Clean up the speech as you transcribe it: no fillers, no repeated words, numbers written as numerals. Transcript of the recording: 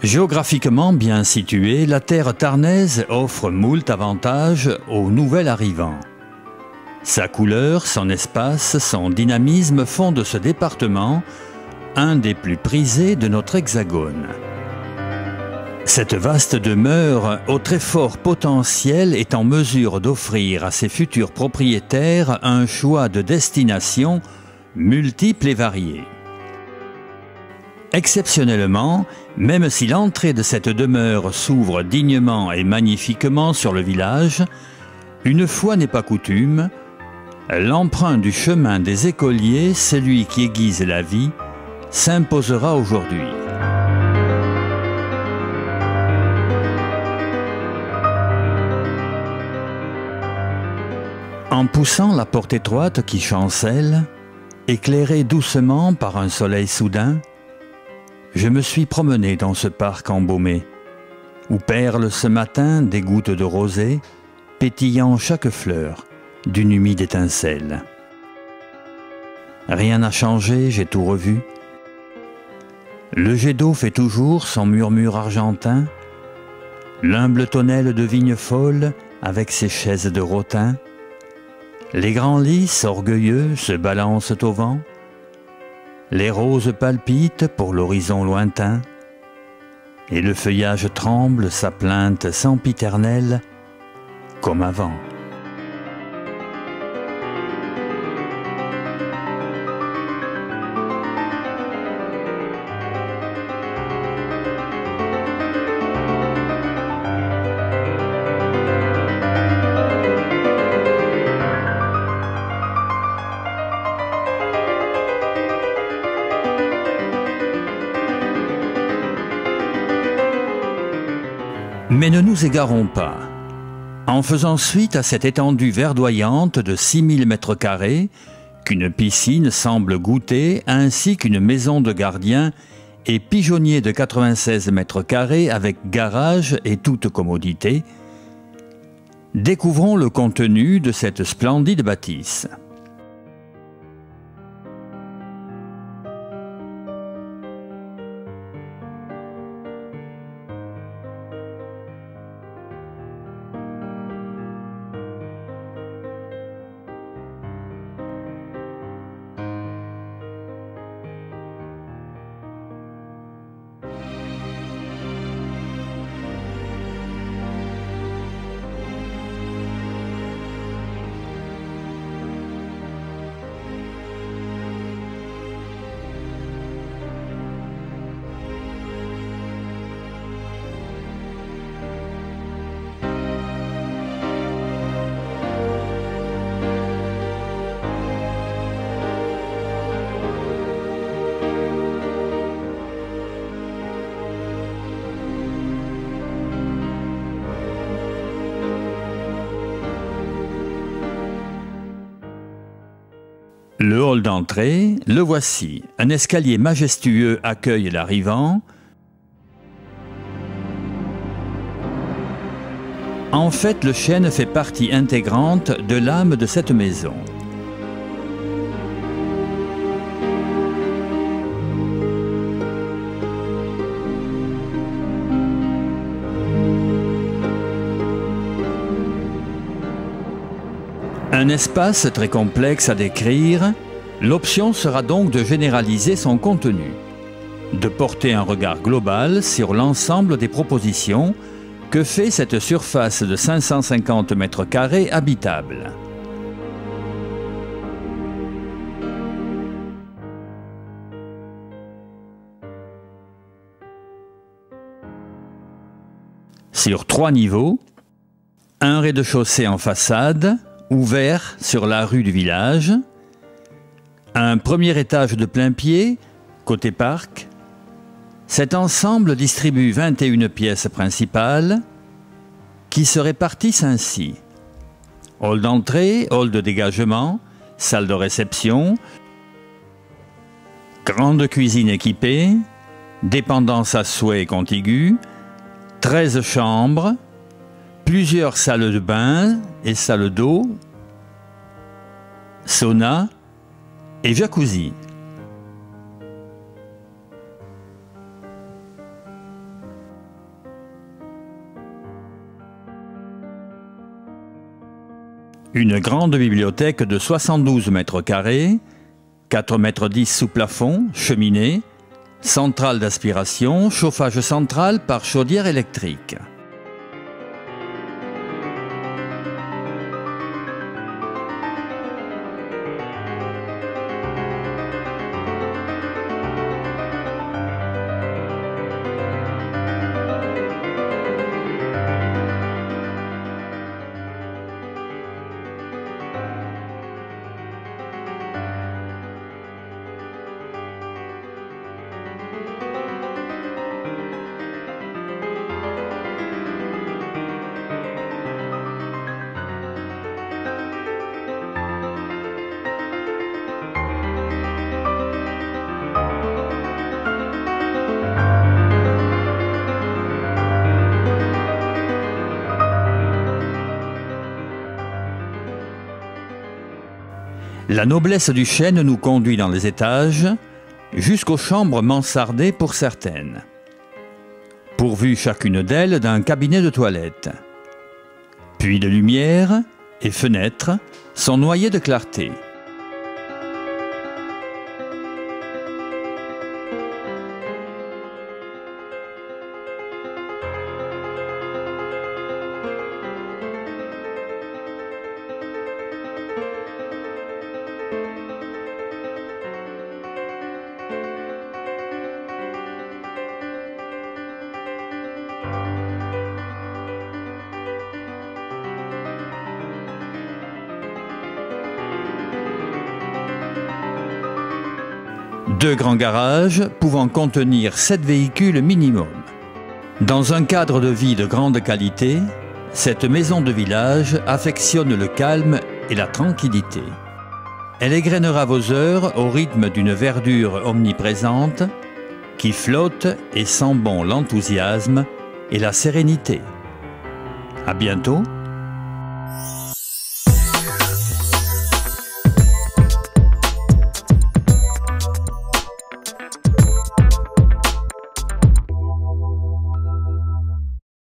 Géographiquement bien située, la terre tarnaise offre moult avantages aux nouvel arrivants. Sa couleur, son espace, son dynamisme font de ce département un des plus prisés de notre hexagone. Cette vaste demeure, au très fort potentiel, est en mesure d'offrir à ses futurs propriétaires un choix de destinations multiples et variés. Exceptionnellement, même si l'entrée de cette demeure s'ouvre dignement et magnifiquement sur le village, une fois n'est pas coutume, l'emprunt du chemin des écoliers, celui qui aiguise la vie, s'imposera aujourd'hui. En poussant la porte étroite qui chancelle, éclairée doucement par un soleil soudain, je me suis promené dans ce parc embaumé, où perlent ce matin des gouttes de rosée, pétillant chaque fleur d'une humide étincelle. Rien n'a changé, j'ai tout revu. Le jet d'eau fait toujours son murmure argentin, l'humble tonnelle de vigne folle avec ses chaises de rotin, les grands lys orgueilleux se balancent au vent, les roses palpitent pour l'horizon lointain, et le feuillage tremble sa plainte sempiternelle comme avant. Mais ne nous égarons pas. En faisant suite à cette étendue verdoyante de 6000 m², qu'une piscine semble goûter, ainsi qu'une maison de gardien et pigeonnier de 96 m² avec garage et toute commodité, découvrons le contenu de cette splendide bâtisse. Le hall d'entrée, le voici. Un escalier majestueux accueille l'arrivant. En fait, le chêne fait partie intégrante de l'âme de cette maison. Un espace très complexe à décrire, l'option sera donc de généraliser son contenu, de porter un regard global sur l'ensemble des propositions que fait cette surface de 550 m² habitable. Sur 3 niveaux, un rez-de-chaussée en façade, ouvert sur la rue du village, un premier étage de plain-pied, côté parc. Cet ensemble distribue 21 pièces principales qui se répartissent ainsi. Hall d'entrée, hall de dégagement, salle de réception, grande cuisine équipée, dépendance à souhait contiguë, 13 chambres, plusieurs salles de bain et salles d'eau, sauna et jacuzzi. Une grande bibliothèque de 72 mètres carrés, 4,10 mètres sous plafond, cheminée, centrale d'aspiration, chauffage central par chaudière électrique. La noblesse du chêne nous conduit dans les étages, jusqu'aux chambres mansardées pour certaines, pourvues chacune d'elles d'un cabinet de toilette. Puits de lumière et fenêtres sont noyés de clarté. Deux grands garages pouvant contenir 7 véhicules minimum. Dans un cadre de vie de grande qualité, cette maison de village affectionne le calme et la tranquillité. Elle égrènera vos heures au rythme d'une verdure omniprésente qui flotte et sent bon l'enthousiasme et la sérénité. À bientôt